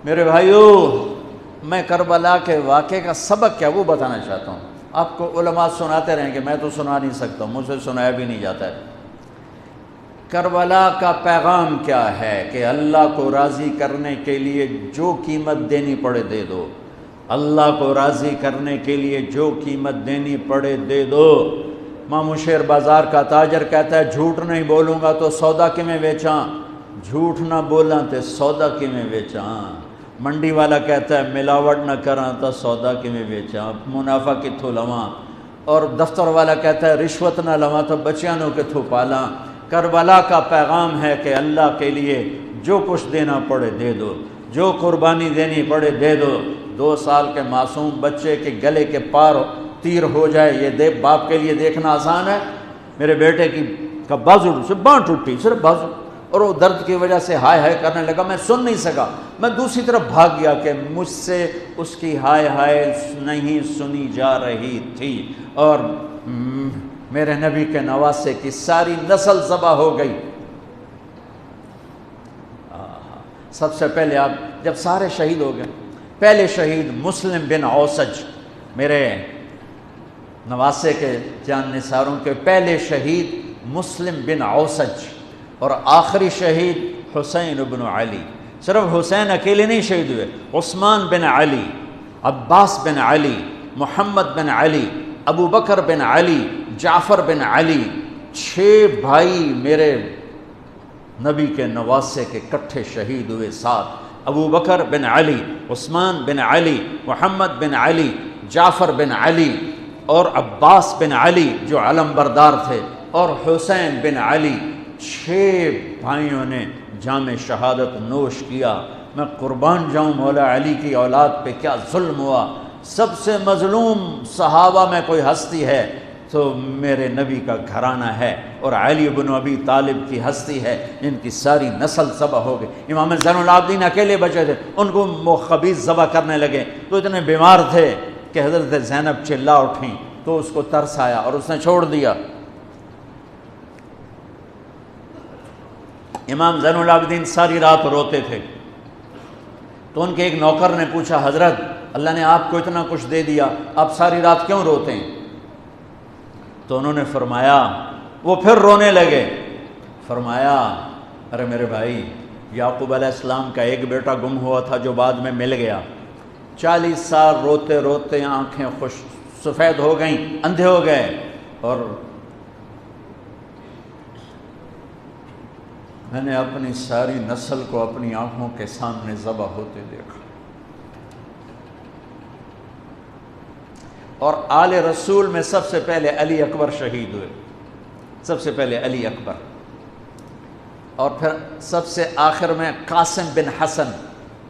میرے بھائیوں، میں کربلا کے واقعے کا سبق کیا وہ بتانا چاہتا ہوں. آپ کو علماء سناتے رہیں کہ میں تو سنا نہیں سکتا ہوں، مجھ سے سنایا بھی نہیں جاتا ہے. کربلا کا پیغام کیا ہے کہ اللہ کو راضی کرنے کے لیے جو قیمت دینی پڑے دے دو. اللہ کو راضی کرنے کے لیے جو قیمت دینی پڑے دے دو. مامو شیر بازار کا تاجر کہتا ہے جھوٹ نہیں بولوں گا تو سودا کی میں بیچاں، جھوٹ نہ بولاں تو سودا کی میں بیچاں. منڈی والا کہتا ہے ملاوٹ نہ کراں تو سودا کی میں بیچاں، منافع کتھوں لواں. اور دفتر والا کہتا ہے رشوت نہ لواں تو بچیاں نو کتھوں پالاں. کربلا کا پیغام ہے کہ اللہ کے لیے جو کچھ دینا پڑے دے دو، جو قربانی دینی پڑے دے دو. 2 سال کے معصوم بچے کے گلے کے پار تیر ہو جائے، یہ باپ کے لیے دیکھنا آسان ہے؟ میرے بیٹے کا بازو سے باں ٹوٹی، صرف بازو، اور وہ درد کی وجہ سے ہائے ہائے کرنے لگا. میں سن نہیں سکا، میں دوسری طرف بھاگ گیا کہ مجھ سے اس کی ہائے ہائے نہیں سنی جا رہی تھی. اور میرے نبی کے نواسے کی ساری نسل ذبح ہو گئی. سب سے پہلے آپ جب سارے شہید ہو گئے، پہلے شہید مسلم بن اوسج، میرے نواسے کے جان نثاروں کے پہلے شہید مسلم بن اوسج، اور آخری شہید حسین بن علی. صرف حسین اکیلے نہیں شہید ہوئے، عثمان بن علی، عباس بن علی، محمد بن علی، ابو بکر بن علی، جعفر بن علی، 6 بھائی میرے نبی کے نواسے کے کٹھے شہید ہوئے. 7 ابو بکر بن علی، عثمان بن علی، محمد بن علی، جعفر بن علی، اور عباس بن علی جو علم بردار تھے، اور حسین بن علی. 6 بھائیوں نے جام شہادت نوش کیا. میں قربان جاؤں مولا علی کی اولاد پہ کیا ظلم ہوا. سب سے مظلوم صحابہ میں کوئی ہستی ہے تو میرے نبی کا گھرانہ ہے، اور علی بن ابی طالب کی ہستی ہے جن کی ساری نسل ذبح ہو گئی. امام زین العابدین اکیلے بچے تھے، ان کو خبیث ذبح کرنے لگے تو اتنے بیمار تھے کہ حضرت زینب چلا اٹھیں تو اس کو ترس آیا اور اس نے چھوڑ دیا. امام زین العابدین ساری رات روتے تھے تو ان کے ایک نوکر نے پوچھا حضرت اللہ نے آپ کو اتنا کچھ دے دیا، آپ ساری رات کیوں روتے ہیں؟ تو انہوں نے فرمایا، وہ پھر رونے لگے، فرمایا ارے میرے بھائی، یعقوب علیہ السلام کا ایک بیٹا گم ہوا تھا جو بعد میں مل گیا. 40 سال روتے روتے آنکھیں سفید ہو گئیں، اندھے ہو گئے، اور میں نے اپنی ساری نسل کو اپنی آنکھوں کے سامنے ذبح ہوتے دیکھا. اور آل رسول میں سب سے پہلے علی اکبر شہید ہوئے، سب سے پہلے علی اکبر، اور پھر سب سے آخر میں قاسم بن حسن.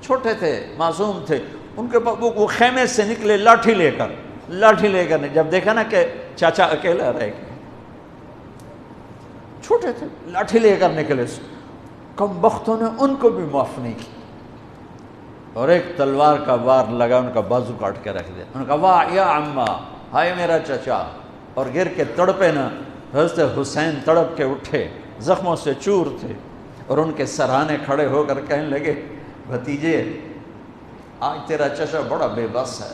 چھوٹے تھے، معصوم تھے، ان کے وہ خیمے سے نکلے لاٹھی لے کر جب دیکھا نا کہ چاچا اکیلا رہ گیا، چھوٹے تھے، لاٹھی لے کر نکلے. کم بختوں نے ان کو بھی معاف نہیں کی، اور ایک تلوار کا وار لگا، ان کا بازو کاٹ کے رکھ دیا. انہوں نے کہا واہ یا عمہ، ہائے میرا چچا، اور گر کے تڑپے نا. حضرت حسین تڑپ کے اٹھے، زخموں سے چور تھے، اور ان کے سرہانے کھڑے ہو کر کہنے لگے بھتیجے آج تیرا چچا بڑا بے بس ہے.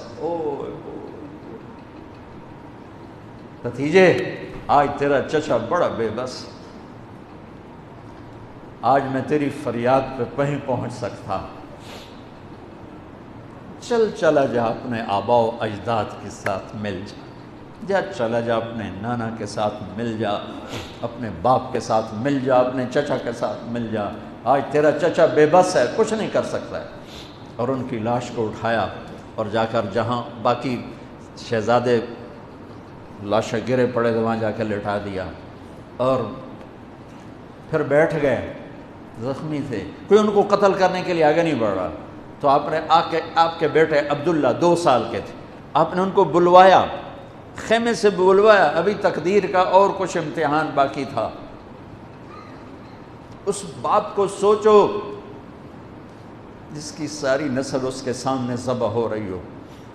بھتیجے آج تیرا چچا بڑا بے بس، آج میں تیری فریاد پہ کہیں پہنچ سکتا. چلا جا اپنے آباء و اجداد کے ساتھ مل جا، چلا جا اپنے نانا کے ساتھ مل جا، اپنے باپ کے ساتھ مل جا، اپنے چچا کے ساتھ مل جا. آج تیرا چچا بے بس ہے، کچھ نہیں کر سکتا ہے. اور ان کی لاش کو اٹھایا اور جا کر جہاں باقی شہزادے لاشیں گرے پڑے تھے وہاں جا کے لٹا دیا، اور پھر بیٹھ گئے. زخمی تھے، کوئی ان کو قتل کرنے کے لیے آگے نہیں بڑھ رہا. تو آپ نے آپ کے بیٹے عبداللہ 2 سال کے تھے، آپ نے ان کو بلوایا، خیمے سے بلوایا. ابھی تقدیر کا اور کچھ امتحان باقی تھا. اس باپ کو سوچو جس کی ساری نسل اس کے سامنے ذبح ہو رہی ہو،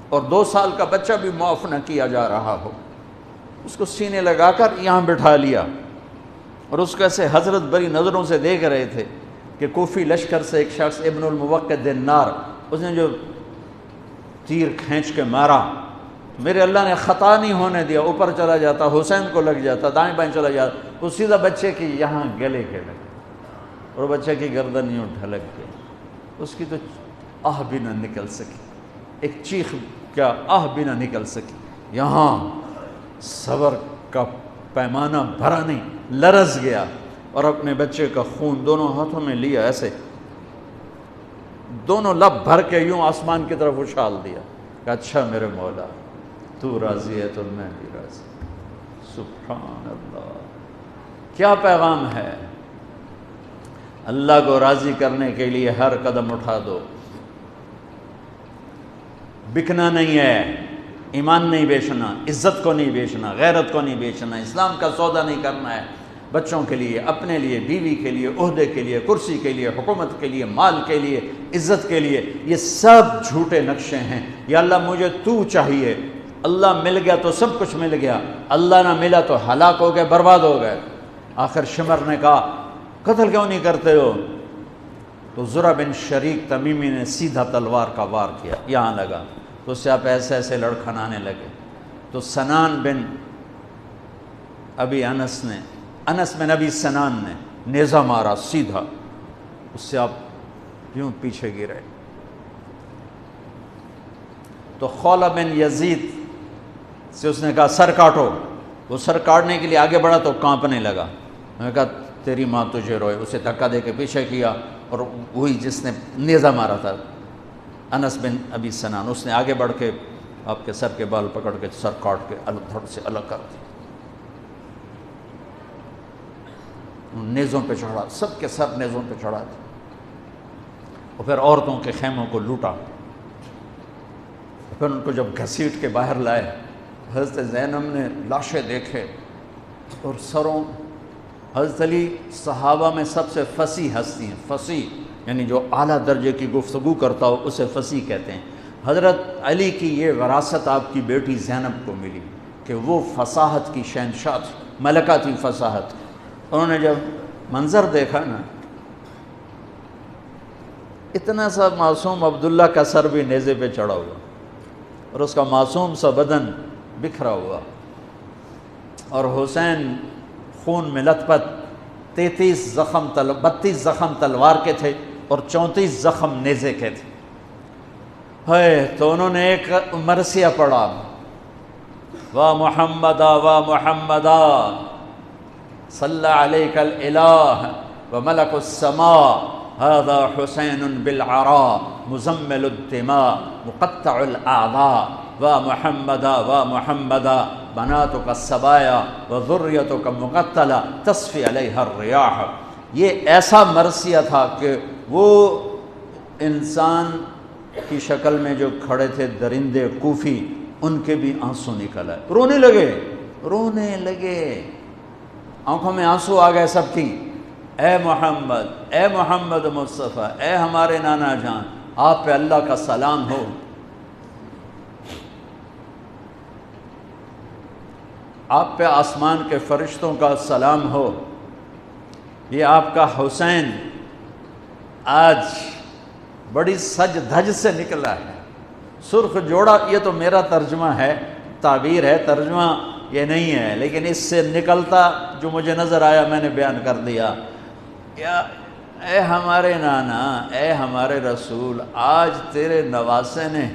اور 2 سال کا بچہ بھی معاف نہ کیا جا رہا ہو. اس کو سینے لگا کر یہاں بٹھا لیا، اور اس کو ایسے حضرت بری نظروں سے دیکھ رہے تھے کہ کوفی لشکر سے ایک شخص ابن الموقد النار اس نے جو تیر کھینچ کے مارا، میرے اللہ نے خطا نہیں ہونے دیا، اوپر چلا جاتا، حسین کو لگ جاتا، دائیں بائیں چلا جاتا، وہ سیدھا بچے کی یہاں گلے کے لگا اور بچے کی گردن یوں ڈھلک گئی، اس کی تو آہ بھی نہ نکل سکی، ایک چیخ کیا آہ بھی نہ نکل سکی، یہاں صبر کا پیمانہ بھرا نہیں، لرز گیا اور اپنے بچے کا خون دونوں ہاتھوں میں لیا، ایسے دونوں لب بھر کے یوں آسمان کی طرف اچھال دیا کہ اچھا میرے مولا تو راضی ہے تو میں بھی راضی۔ سبحان اللہ، کیا پیغام ہے! اللہ کو راضی کرنے کے لیے ہر قدم اٹھا دو، بکنا نہیں ہے، ایمان نہیں بیچنا، عزت کو نہیں بیچنا، غیرت کو نہیں بیچنا، اسلام کا سودا نہیں کرنا ہے، بچوں کے لیے، اپنے لیے، بیوی کے لیے، عہدے کے لیے، کرسی کے لیے، حکومت کے لیے، مال کے لیے، عزت کے لیے، یہ سب جھوٹے نقشے ہیں۔ یا اللہ مجھے تو چاہیے، اللہ مل گیا تو سب کچھ مل گیا، اللہ نہ ملا تو ہلاک ہو گئے، برباد ہو گئے۔ آخر شمر نے کہا قتل کیوں نہیں کرتے ہو؟ تو زرع بن شریک تمیمی نے سیدھا تلوار کا وار کیا، یہاں لگا تو اس سے آپ ایسے ایسے لڑکھنانے لگے، تو سنان بن ابی انس بن ابی سنان نے نیزہ مارا سیدھا، اس سے آپ یوں پیچھے گرے۔ تو خولہ بن یزید سے اس نے کہا سر کاٹو، وہ سر کاٹنے کے لیے آگے بڑھا تو کانپنے لگا، میں نے کہا تیری ماں تجھے روئے، اسے دھکا دے کے پیچھے کیا، اور وہی جس نے نیزہ مارا تھا انس بن ابی سنان، اس نے آگے بڑھ کے آپ کے سر کے بال پکڑ کے سر کاٹ کے دھڑ سے الگ کر دیا، نیزوں پہ چڑھا، سب کے سر نیزوں پہ چڑھا دیا، اور پھر عورتوں کے خیموں کو لوٹا، پھر ان کو جب گھسیٹ کے باہر لائے، حضرت زینب نے لاشیں دیکھے اور سروں، حضرت علی صحابہ میں سب سے فصیح ہستی ہیں، فصیح یعنی جو اعلیٰ درجے کی گفتگو کرتا ہو اسے فصیح کہتے ہیں۔ حضرت علی کی یہ وراثت آپ کی بیٹی زینب کو ملی کہ وہ فصاحت کی شہنشاہ تھی، ملکہ تھی فصاحت۔ انہوں نے جب منظر دیکھا نا، اتنا سا معصوم عبداللہ کا سر بھی نیزے پہ چڑھا ہوا اور اس کا معصوم سا بدن بکھرا ہوا، اور حسین خون میں لت پت، 32 زخم تلوار کے تھے اور 34 زخم نیزے کے تھے۔ تو انہوں نے ایک مرثیہ پڑھا، وا محمدا وا محمدا صلی علیک الالہ وملک السماء هذا حسین بالعراء مزمل الدماء مقطع الاعضاء وا محمدا وا محمدا بناتک السبایا وذریتک مقتلہ تصفی علیہ الریاح۔ یہ ایسا مرثیہ تھا کہ وہ انسان کی شکل میں جو کھڑے تھے درندے کوفی، ان کے بھی آنسو نکل آئے، رونے لگے، آنکھوں میں آنسو آ گئے سب کی۔ اے محمد مصطفیٰ، اے ہمارے نانا جان، آپ پہ اللہ کا سلام ہو، آپ پہ آسمان کے فرشتوں کا سلام ہو، یہ آپ کا حسین آج بڑی سج دھج سے نکلا ہے، سرخ جوڑا۔ یہ تو میرا ترجمہ ہے، تعبیر ہے، ترجمہ یہ نہیں ہے، لیکن اس سے نکلتا جو مجھے نظر آیا میں نے بیان کر دیا۔ اے ہمارے نانا، اے ہمارے رسول، آج تیرے نواسے نے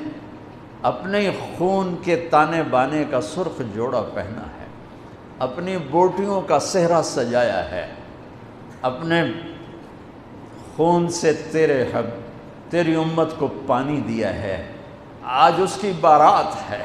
اپنے خون کے تانے بانے کا سرخ جوڑا پہنا ہے، اپنی بوٹیوں کا صحرا سجایا ہے، اپنے خون سے تیری امت کو پانی دیا ہے، آج اس کی بارات ہے،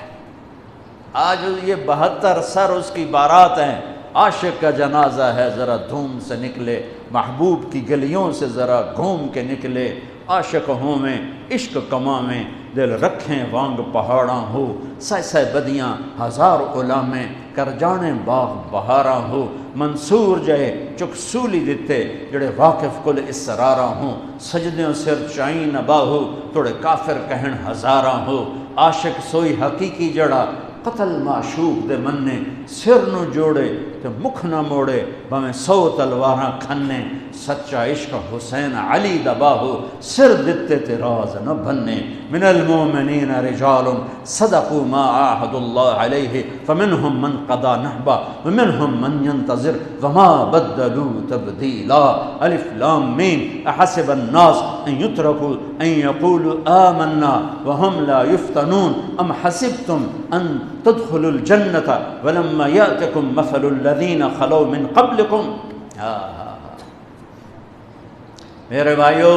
آج یہ 72 سر اس کی بارات ہیں۔ عاشق کا جنازہ ہے، ذرا دھوم سے نکلے، محبوب کی گلیوں سے ذرا گھوم کے نکلے، عاشق ہوں میں عشق کماں میں دل رکھیں وانگ پہاڑاں ہو، سہ بدیاں ہزار غلامیں کر جانے باغ بہاراں ہو، منصور جہے چک سولی دتے جڑے واقف کل اسراراں ہوں، سجدیوں سر چائیں نبا ہو توڑے کافر کہن ہزاراں ہو، عاشق سوئی حقیقی جڑا قتل معشوق دے مننے سر نو جوڑے تے مکھ نہ موڑے بھویں 100 تلواراں کھنے سچا عشق حسین علی دا باہو سر دتے تے راز نہ بھنے من المؤمنین رجال صدقوا ما عاهدوا الله عليه فمنهم من قضى نحبا ومنهم من ينتظر وما بدلوا تبديلا الف لام میم احسب الناس ان يتركوا ان يقولوا آمنا وهم لا يفتنون ام حسبتم ان تدخلوا الجنة ولما يأتكم مثل الذين خلوا من قبلكم میرے بھائیو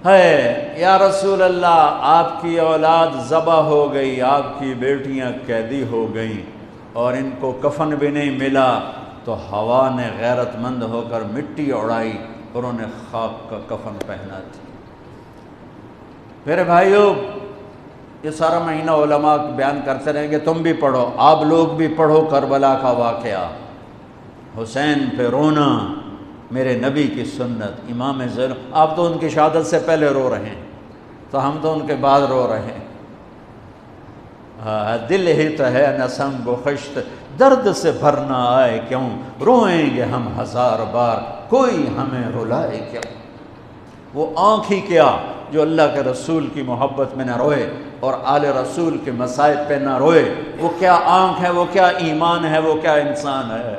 ہے یا رسول اللہ آپ کی اولاد ذبح ہو گئی، آپ کی بیٹیاں قیدی ہو گئیں اور ان کو کفن بھی نہیں ملا، تو ہوا نے غیرت مند ہو کر مٹی اڑائی اور انہیں خاک کا کفن پہنا تھی۔ میرے بھائیو یہ سارا مہینہ علماء بیان کرتے رہیں گے، تم بھی پڑھو، آپ لوگ بھی پڑھو کربلا کا واقعہ، حسین پہ رونا، میرے نبی کی سنت، امام زین، آپ تو ان کی شہادت سے پہلے رو رہے ہیں تو ہم تو ان کے بعد رو رہے ہیں۔ دل ہی تو ہے نسم و خشت، درد سے بھرنا آئے کیوں، روئیں گے ہم 1000 بار، کوئی ہمیں رلائے کیوں۔ وہ آنکھ ہی کیا جو اللہ کے رسول کی محبت میں نہ روئے اور آل رسول کے مصائب پہ نہ روئے، وہ کیا آنکھ ہے، وہ کیا ایمان ہے، وہ کیا انسان ہے۔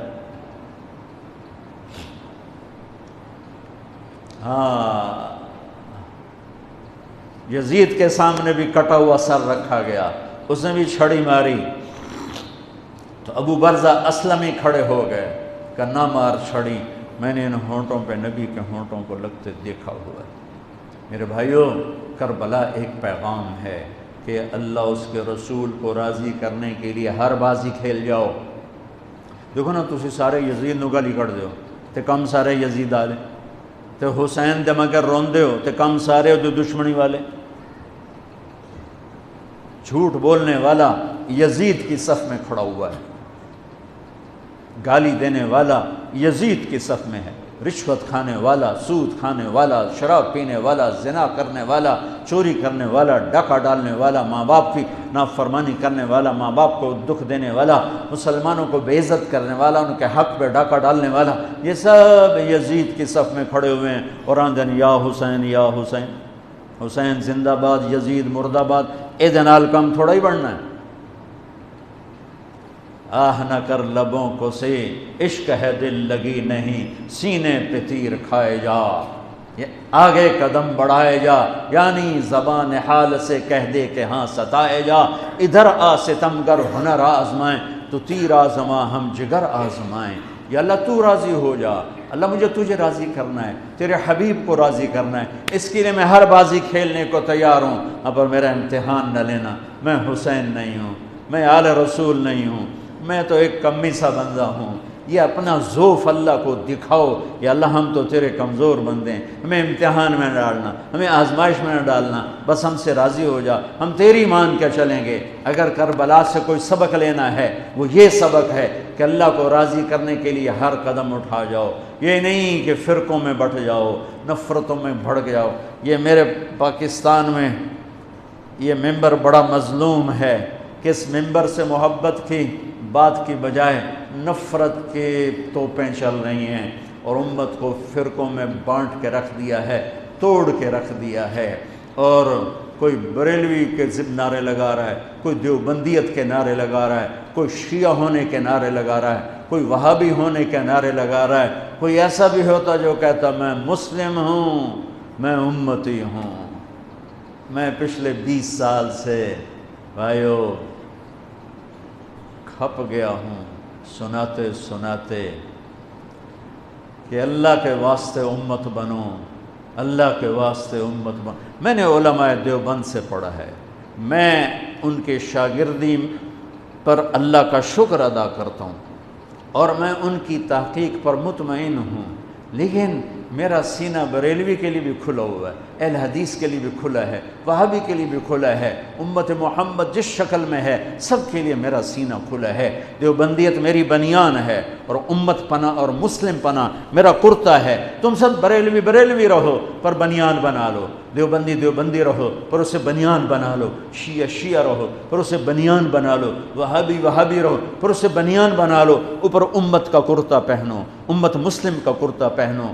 یزید کے سامنے بھی کٹا ہوا سر رکھا گیا، اس نے بھی چھڑی ماری تو ابو برزہ اسلمی کھڑے ہو گئے کہ نہ مار چھڑی، میں نے ان ہونٹوں پہ نبی کے ہونٹوں کو لگتے دیکھا ہوا ہے۔ میرے بھائیوں کربلا ایک پیغام ہے کہ اللہ اس کے رسول کو راضی کرنے کے لیے ہر بازی کھیل جاؤ۔ دیکھو نا تسی سارے یزید نو گالی کر دیو تے کم سارے یزید آلے، تے حسین دے مگر روندے ہو تے کم سارے جو دشمنی والے۔ جھوٹ بولنے والا یزید کی صف میں کھڑا ہوا ہے، گالی دینے والا یزید کی صف میں ہے، رشوت کھانے والا، سود کھانے والا، شراب پینے والا، زنا کرنے والا، چوری کرنے والا، ڈاکہ ڈالنے والا، ماں باپ کی نافرمانی کرنے والا، ماں باپ کو دکھ دینے والا، مسلمانوں کو بے عزت کرنے والا، ان کے حق پہ ڈاکہ ڈالنے والا، یہ سب یزید کی صف میں کھڑے ہوئے ہیں اور آندن یا حسین یا حسین، حسین زندہ باد، یزید مردہ باد۔ اے دنال کم تھوڑا ہی بڑھنا ہے۔ آہ نہ کر لبوں کو سے عشق ہے دل لگی نہیں، سینے پہ تیر کھائے جا، آگے قدم بڑھائے جا، یعنی زبان حال سے کہہ دے کہ ہاں ستائے جا، ادھر آ ستمگر ہنر آزمائیں، تو تیر آزما ہم جگر آزمائیں۔ یا اللہ تو راضی ہو جا، اللہ مجھے تجھے راضی کرنا ہے، تیرے حبیب کو راضی کرنا ہے، اس کے لیے میں ہر بازی کھیلنے کو تیار ہوں، پر میرا امتحان نہ لینا، میں حسین نہیں ہوں، میں آل رسول نہیں ہوں، میں تو ایک کمی سا بندہ ہوں۔ یہ اپنا ذوف اللہ کو دکھاؤ، یا اللہ ہم تو تیرے کمزور بندے ہیں، ہمیں امتحان میں نہ ڈالنا، ہمیں آزمائش میں نہ ڈالنا، بس ہم سے راضی ہو جا، ہم تیری مان کے چلیں گے۔ اگر کربلا سے کوئی سبق لینا ہے وہ یہ سبق ہے کہ اللہ کو راضی کرنے کے لیے ہر قدم اٹھا جاؤ، یہ نہیں کہ فرقوں میں بٹ جاؤ، نفرتوں میں بھڑک جاؤ۔ یہ میرے پاکستان میں یہ ممبر بڑا مظلوم ہے کہ اس ممبر سے محبت کی بات کی بجائے نفرت کے توپیں چل رہی ہیں اور امت کو فرقوں میں بانٹ کے رکھ دیا ہے، توڑ کے رکھ دیا ہے، اور کوئی بریلوی کے نعرے لگا رہا ہے، کوئی دیوبندیت کے نعرے لگا رہا ہے، کوئی شیعہ ہونے کے نعرے لگا رہا ہے، کوئی وہابی ہونے کے نعرے لگا رہا ہے، کوئی ایسا بھی ہوتا جو کہتا میں مسلم ہوں، میں امتی ہوں۔ میں پچھلے 20 سال سے بھائیو کھپ گیا ہوں سناتے سناتے کہ اللہ کے واسطے امت بنو، اللہ کے واسطے امت بنو۔ میں نے علماء دیوبند سے پڑھا ہے، میں ان کے شاگردی پر اللہ کا شکر ادا کرتا ہوں اور میں ان کی تحقیق پر مطمئن ہوں، لیکن میرا سینہ بریلوی کے لیے بھی کھلا ہوا ہے، اہل حدیث کے لیے بھی کھلا ہے، وہابی کے لیے بھی کھلا ہے، امت محمد جس شکل میں ہے سب کے لیے میرا سینہ کھلا ہے۔ دیوبندیت میری بنیان ہے اور امت پناہ اور مسلم پناہ میرا کرتا ہے۔ تم سب بریلوی بریلوی رہو پر بنیان بنا لو، دیوبندی دیوبندی رہو پر اسے بنیان بنا لو، شیعہ شیعہ رہو پر اسے بنیان بنا لو، وہابی وہابی رہو پر اسے بنیان بنا لو، اوپر امت کا کرتا پہنو، امت مسلم کا کرتا پہنو۔